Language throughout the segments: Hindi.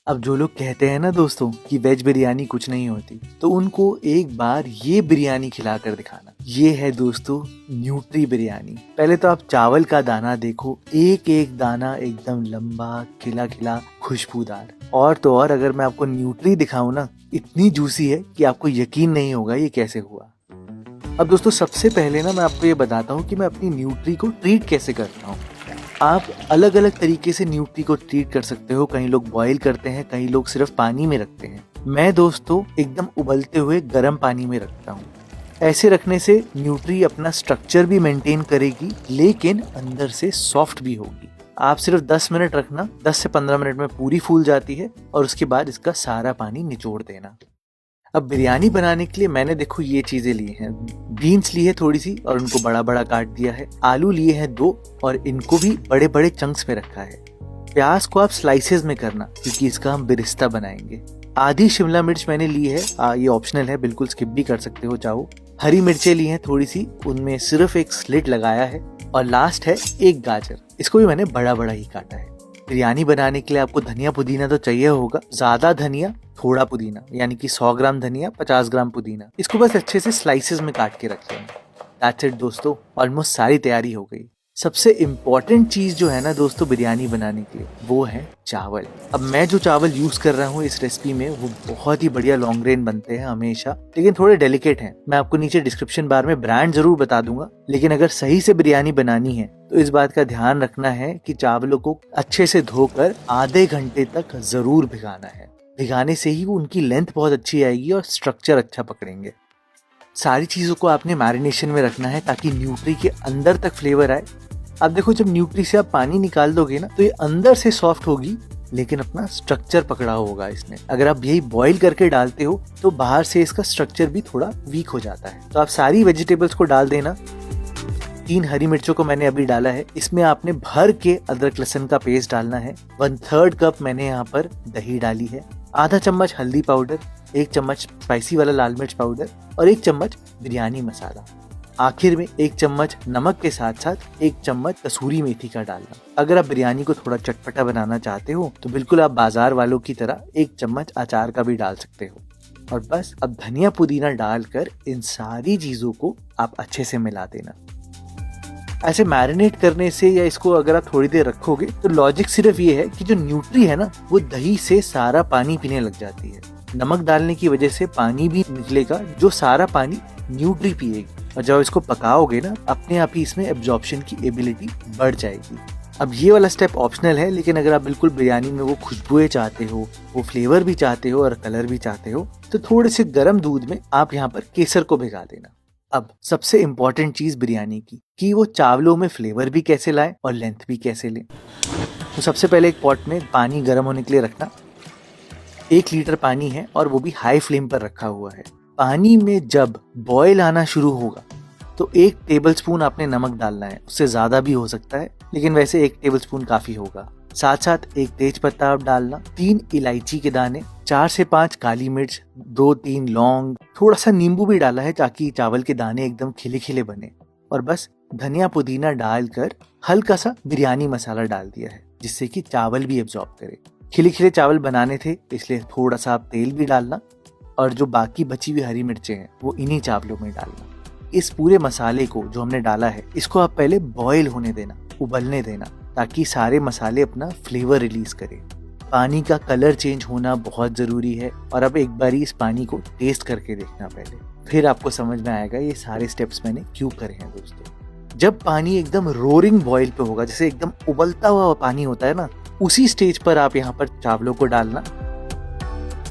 अब जो लोग कहते हैं ना दोस्तों कि वेज बिरयानी कुछ नहीं होती, तो उनको एक बार ये बिरयानी खिलाकर दिखाना। ये है दोस्तों न्यूट्री बिरयानी। पहले तो आप चावल का दाना देखो, एक एक दाना एकदम लंबा, खिला खिला, खुशबूदार। और तो और अगर मैं आपको न्यूट्री दिखाऊं ना, इतनी जूसी है कि आपको यकीन नहीं होगा ये कैसे हुआ। अब दोस्तों सबसे पहले ना मैं आपको ये बताता हूँ कि मैं अपनी न्यूट्री को ट्रीट कैसे करता हूँ। आप अलग अलग तरीके से न्यूट्री को ट्रीट कर सकते हो। कई लोग बॉईल करते हैं, कई लोग सिर्फ पानी में रखते हैं। मैं दोस्तों एकदम उबलते हुए गर्म पानी में रखता हूँ। ऐसे रखने से न्यूट्री अपना स्ट्रक्चर भी मेंटेन करेगी, लेकिन अंदर से सॉफ्ट भी होगी। आप सिर्फ 10 मिनट रखना, 10 से 15 मिनट में पूरी फूल जाती है और उसके बाद इसका सारा पानी निचोड़ देना। अब बिरयानी बनाने के लिए मैंने देखो ये चीजें ली हैं। बीन्स ली है थोड़ी सी और उनको बड़ा बड़ा काट दिया है। आलू लिए हैं 2 और इनको भी बड़े बड़े चंक्स में रखा है। प्याज को आप स्लाइसेस में करना क्योंकि इसका हम बिरिस्ता बनाएंगे। आधी शिमला मिर्च मैंने ली है, ये ऑप्शनल है, बिल्कुल स्किप भी कर सकते हो चाहो। हरी मिर्चें ली हैं थोड़ी सी, उनमें सिर्फ एक स्लिट लगाया है। और लास्ट है एक गाजर, इसको भी मैंने बड़ा बड़ा ही काटा है। बिरयानी बनाने के लिए आपको धनिया पुदीना तो चाहिए होगा, ज्यादा धनिया थोड़ा पुदीना, यानी कि 100 ग्राम धनिया 50 ग्राम पुदीना। इसको बस अच्छे से स्लाइसेस में काट के रख लेंगे। दैट्स इट दोस्तों, ऑलमोस्ट सारी तैयारी हो गई। सबसे इम्पोर्टेंट चीज जो है ना दोस्तों बिरयानी बनाने के लिए, वो है चावल। अब मैं जो चावल यूज कर रहा हूँ इस रेसिपी में, वो बहुत ही बढ़िया लॉन्ग ग्रेन बनते हैं हमेशा, लेकिन थोड़े डेलिकेट हैं। मैं आपको नीचे डिस्क्रिप्शन बार में ब्रांड जरूर बता दूंगा, लेकिन अगर सही से बिरयानी बनानी है तो इस बात का ध्यान रखना है कि चावलों को अच्छे से धोकर आधे घंटे तक जरूर भिगाना है। भिगाने से ही वो उनकी लेंथ बहुत अच्छी आएगी और स्ट्रक्चर अच्छा पकड़ेंगे। सारी चीजों को आपने मैरिनेशन में रखना है ताकि न्यूट्री के अंदर तक फ्लेवर आए। अब देखो जब न्यूट्री से आप पानी निकाल दोगे ना, तो ये अंदर से सॉफ्ट होगी, लेकिन अपना स्ट्रक्चर पकड़ा होगा इसने। अगर आप यही बॉईल करके डालते हो तो बाहर से इसका स्ट्रक्चर भी थोड़ा वीक हो जाता है। तो आप सारी वेजिटेबल्स को डाल देना। 3 हरी मिर्चों को मैंने अभी डाला है। इसमें आपने भर के अदरक लहसुन का पेस्ट डालना है। 1/3 कप मैंने यहाँ पर दही डाली है। आधा चम्मच हल्दी पाउडर, 1 चम्मच स्पाइसी वाला लाल मिर्च पाउडर और 1 चम्मच बिरयानी मसाला। आखिर में 1 चम्मच नमक के साथ साथ 1 चम्मच कसूरी मेथी का डालना। अगर आप बिरयानी को थोड़ा चटपटा बनाना चाहते हो तो बिल्कुल आप बाजार वालों की तरह 1 चम्मच अचार का भी डाल सकते हो। और बस अब धनिया पुदीना डालकर इन सारी चीजों को आप अच्छे से मिला देना। ऐसे मैरिनेट करने से या इसको अगर आप थोड़ी देर रखोगे तो लॉजिक सिर्फ ये है कि जो न्यूट्री है ना, वो दही से सारा पानी पीने लग जाती है। नमक डालने की वजह से पानी भी निकलेगा, जो सारा पानी न्यूट्री पिएगी। और जब इसको पकाओगे ना, अपने आप ही इसमें एब्जॉर्प्शन की एबिलिटी बढ़ जाएगी। अब ये वाला स्टेप ऑप्शनल है, लेकिन अगर आप बिल्कुल बिरयानी में वो खुशबुएं चाहते हो, वो फ्लेवर भी चाहते हो और कलर भी चाहते हो, तो थोड़े से गर्म दूध में आप यहाँ पर केसर को भिगा देना। अब सबसे इम्पोर्टेंट चीज बिरयानी की, कि वो चावलों में फ्लेवर भी कैसे लाए और लेंथ भी कैसे ले। तो सबसे पहले एक पॉट में पानी गर्म होने के लिए रखना। 1 लीटर पानी है और वो भी हाई फ्लेम पर रखा हुआ है। पानी में जब बॉयल आना शुरू होगा तो 1 टेबलस्पून आपने नमक डालना है। उससे ज्यादा भी हो सकता है, लेकिन वैसे 1 टेबलस्पून काफी होगा। साथ साथ 1 तेज पत्ता आप डालना, 3 इलायची के दाने, 4 से 5 काली मिर्च, 2-3 लौंग, थोड़ा सा नींबू भी डाला है ताकि चावल के दाने एकदम खिले खिले बने। और बस धनिया पुदीना डालकर हल्का सा बिरयानी मसाला डाल दिया है, जिससे कि चावल भी एब्जॉर्ब करे। खिले खिले चावल बनाने थे, इसलिए थोड़ा सा आप तेल भी डालना और जो बाकी बची हुई हरी मिर्चें हैं वो इन्हीं चावलों में डालना। इस पूरे मसाले को जो हमने डाला है, इसको आप पहले बॉईल होने देना, उबलने देना, ताकि सारे मसाले अपना फ्लेवर रिलीज करें। पानी का कलर चेंज होना बहुत जरूरी है। और अब एक बारी इस पानी को टेस्ट करके देखना पहले, फिर आपको समझ में आएगा ये सारे स्टेप्स मैंने क्यों करे हैं दोस्तों। जब पानी एकदम रोरिंग बॉईल पे होगा, जैसे एकदम उबलता हुआ पानी होता है ना, उसी स्टेज पर आप यहाँ पर चावलों को डालना।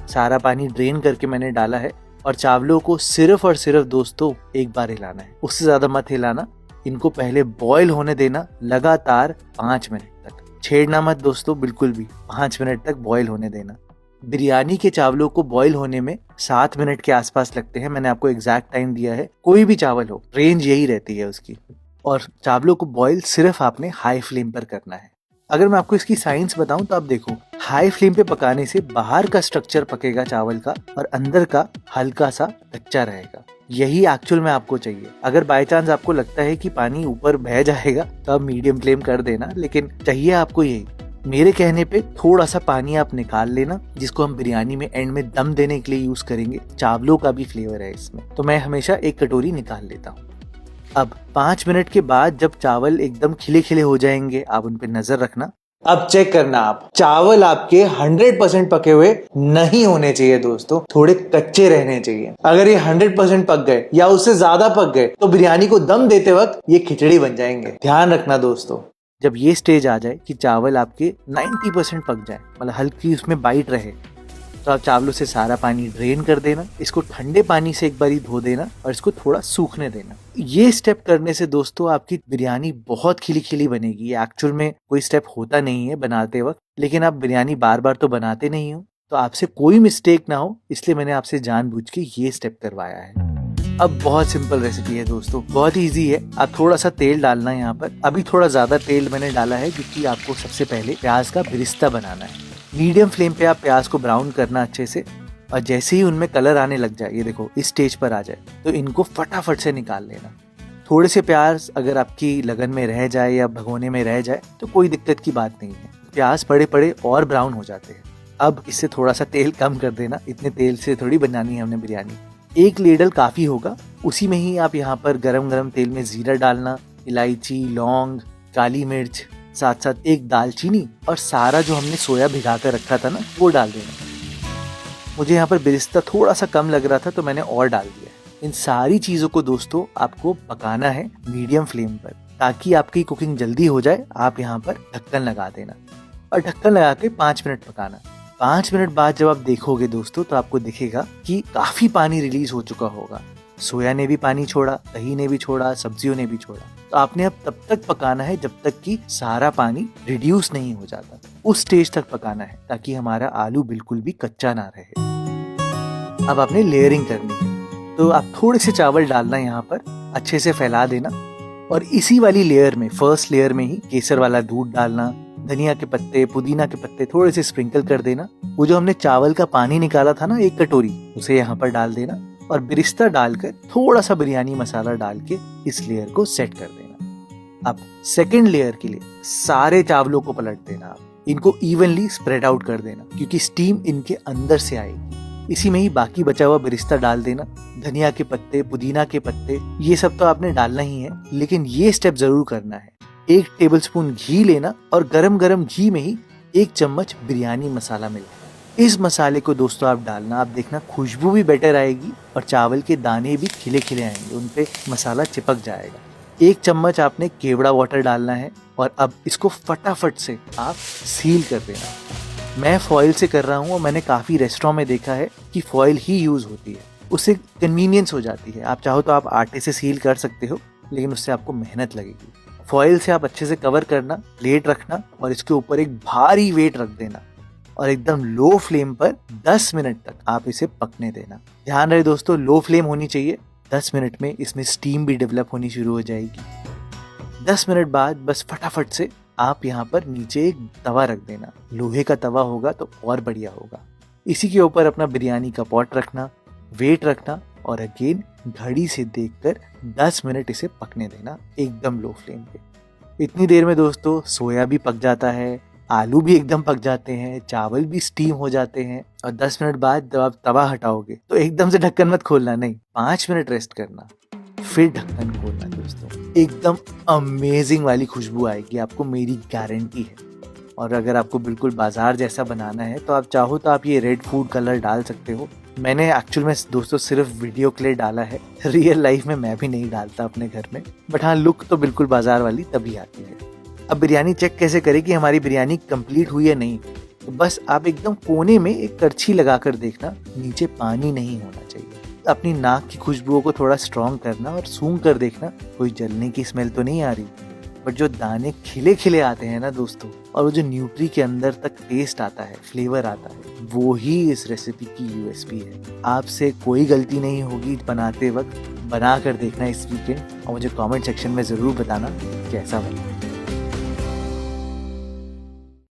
सारा पानी ड्रेन करके मैंने डाला है और चावलों को सिर्फ और सिर्फ दोस्तों एक बार हिलाना है, उससे ज्यादा मत हिलाना। इनको पहले बॉईल होने देना लगातार 5 मिनट तक। छेड़ना मत दोस्तों बिल्कुल भी, 5 मिनट तक बॉईल होने देना। बिरयानी के चावलों को बॉईल होने में 7 मिनट के आसपास लगते हैं। मैंने आपको एग्जैक्ट टाइम दिया है, कोई भी चावल हो रेंज यही रहती है उसकी। और चावलों को बॉईल सिर्फ आपने हाई फ्लेम पर करना है। अगर मैं आपको इसकी साइंस बताऊं तो आप देखो, हाई फ्लेम पे पकाने से बाहर का स्ट्रक्चर पकेगा चावल का और अंदर का हल्का सा कच्चा रहेगा। यही एक्चुअल में आपको चाहिए। अगर बाय चांस आपको लगता है कि पानी ऊपर बह जाएगा तो आप मीडियम फ्लेम कर देना, लेकिन चाहिए आपको यही। मेरे कहने पे थोड़ा सा पानी आप निकाल लेना, जिसको हम बिरयानी में एंड में दम देने के लिए यूज करेंगे। चावलों का भी फ्लेवर है इसमें, तो मैं हमेशा एक कटोरी निकाल लेता हूँ। अब 5 मिनट के बाद जब चावल एकदम खिले खिले हो जाएंगे, आप उन पे नजर रखना। अब चेक करना आप, चावल आपके 100% पके हुए नहीं होने चाहिए दोस्तों, थोड़े कच्चे रहने चाहिए। अगर ये 100% पक गए या उससे ज्यादा पक गए तो बिरयानी को दम देते वक्त ये खिचड़ी बन जाएंगे। ध्यान रखना दोस्तों, जब ये स्टेज आ जाए कि चावल आपके 90% पक जाए, मतलब हल्की उसमें बाइट रहे, तो आप चावलों से सारा पानी ड्रेन कर देना। इसको ठंडे पानी से एक बारी धो देना और इसको थोड़ा सूखने देना। ये स्टेप करने से दोस्तों आपकी बिरयानी बहुत खिली खिली बनेगी। ये एक्चुअल में कोई स्टेप होता नहीं है बनाते वक्त, लेकिन आप बिरयानी बार बार तो बनाते नहीं हो, तो आपसे कोई मिस्टेक ना हो इसलिए मैंने आपसे जानबूझ के ये स्टेप करवाया है। अब बहुत सिंपल रेसिपी है दोस्तों, बहुत इजी है। आप थोड़ा सा तेल डालना है यहाँ पर। अभी थोड़ा ज्यादा तेल मैंने डाला है क्योंकि आपको सबसे पहले प्याज का बिरिस्ता बनाना है। मीडियम फ्लेम पे आप प्याज को ब्राउन करना अच्छे से, और जैसे ही उनमें कलर आने लग जाए, ये देखो इस स्टेज पर आ जाए, तो इनको फटाफट से निकाल लेना। थोड़े से प्याज अगर आपकी लगन में रह जाए या भगोने में रह जाए तो कोई दिक्कत की बात नहीं है। प्याज पड़े पड़े और ब्राउन हो जाते हैं। अब इससे थोड़ा सा तेल कम कर देना, इतने तेल से थोड़ी बनानी है हमने बिरयानी। 1 लीडल काफी होगा। उसी में ही आप यहाँ पर गरम गरम तेल में जीरा डालना, इलायची, लौंग, काली मिर्च, साथ साथ एक दालचीनी और सारा जो हमने सोया भिगा कर रखा था ना, वो डाल देना। मुझे यहाँ पर बिरिस्ता थोड़ा सा कम लग रहा था तो मैंने और डाल दिया। इन सारी चीजों को दोस्तों आपको पकाना है मीडियम फ्लेम पर, ताकि आपकी कुकिंग जल्दी हो जाए। आप यहाँ पर ढक्कन लगा देना और ढक्कन लगा के 5 मिनट पकाना। 5 मिनट बाद जब आप देखोगे दोस्तों तो आपको दिखेगा कि काफी पानी रिलीज हो चुका होगा। सोया ने भी पानी छोड़ा, दही ने भी छोड़ा, सब्जियों ने भी छोड़ा। तो आपने अब तब तक पकाना है जब तक कि सारा पानी रिड्यूस नहीं हो जाता। उस स्टेज तक पकाना है ताकि हमारा आलू बिल्कुल भी कच्चा ना रहे। अब आपने लेयरिंग करनी है, तो आप थोड़े से चावल डालना यहाँ पर, अच्छे से फैला देना और इसी वाली लेयर में, फर्स्ट लेयर में ही केसर वाला दूध डालना, धनिया के पत्ते, पुदीना के पत्ते थोड़े से स्प्रिंकल कर देना। वो जो हमने चावल का पानी निकाला था ना 1 कटोरी, उसे यहाँ पर डाल देना और बिरिस्ता डालकर थोड़ा सा बिरयानी मसाला डाल के इस लेयर को सेट कर देना। अब सेकंड लेयर के लिए सारे चावलों को पलट देना। आप इनको इवनली स्प्रेड आउट कर देना क्योंकि स्टीम इनके अंदर से आएगी। इसी में ही बाकी बचा हुआ बिरिस्ता डाल देना। धनिया के पत्ते, पुदीना के पत्ते, ये सब तो आपने डालना ही है, लेकिन ये स्टेप जरूर करना है। 1 टेबलस्पून घी लेना और गरम गरम घी में ही 1 चम्मच बिरयानी मसाला मिलाना। इस मसाले को दोस्तों आप डालना, आप देखना खुशबू भी बेटर आएगी और चावल के दाने भी खिले खिले आएंगे, उन पे मसाला चिपक जाएगा। 1 चम्मच आपने केवड़ा वाटर डालना है और अब इसको फटाफट से आप सील कर देना। मैं फॉइल से कर रहा हूँ और मैंने काफ़ी रेस्टोरेंट में देखा है कि फॉइल ही यूज़ होती है, उससे कन्वीनियंस हो जाती है। आप चाहो तो आप आटे से सील कर सकते हो, लेकिन उससे आपको मेहनत लगेगी। फॉइल से आप अच्छे से कवर करना, प्लेट रखना और इसके ऊपर एक भारी वेट रख देना और एकदम लो फ्लेम पर 10 मिनट तक आप इसे पकने देना। ध्यान रहे दोस्तों, लो फ्लेम होनी चाहिए। 10 मिनट में इसमें स्टीम भी डेवलप होनी शुरू हो जाएगी। 10 मिनट बाद बस फटाफट से आप यहाँ पर नीचे एक तवा रख देना। लोहे का तवा होगा तो और बढ़िया होगा। इसी के ऊपर अपना बिरयानी का पॉट रखना, वेट रखना और अगेन घड़ी से देखकर 10 मिनट इसे पकने देना एकदम लो फ्लेम पे। इतनी देर में दोस्तों सोया भी पक जाता है, आलू भी एकदम पक जाते हैं, चावल भी स्टीम हो जाते हैं और 10 मिनट बाद जब आप तवा हटाओगे तो एकदम से ढक्कन मत खोलना, नहीं, 5 मिनट रेस्ट करना, फिर ढक्कन खोलना दोस्तों। एकदम अमेजिंग वाली खुशबू आएगी आपको, मेरी गारंटी है। और अगर आपको बिल्कुल बाजार जैसा बनाना है तो आप चाहो तो आप ये रेड फूड कलर डाल सकते हो। मैंने एक्चुअल में दोस्तों सिर्फ वीडियो के लिए डाला है, रियल लाइफ में मैं भी नहीं डालता अपने घर में, बट हाँ लुक तो बिल्कुल बाजार वाली तभी आती है। अब बिरयानी चेक कैसे करें कि हमारी बिरयानी कंप्लीट हुई है नहीं, तो बस आप एकदम कोने में एक करछी लगाकर देखना, नीचे पानी नहीं होना चाहिए। अपनी नाक की खुशबुओं को थोड़ा स्ट्रॉन्ग करना और सूंघ कर देखना कोई जलने की स्मेल तो नहीं आ रही। बट जो दाने खिले खिले आते हैं ना दोस्तों, और वो जो न्यूट्री के अंदर तक टेस्ट आता है, फ्लेवर आता है, वो ही इस रेसिपी की यूएसपी है। आपसे कोई गलती नहीं होगी बनाते वक्त। बना कर देखना इस वीकेंड और मुझे कमेंट सेक्शन में ज़रूर बताना कैसा बना।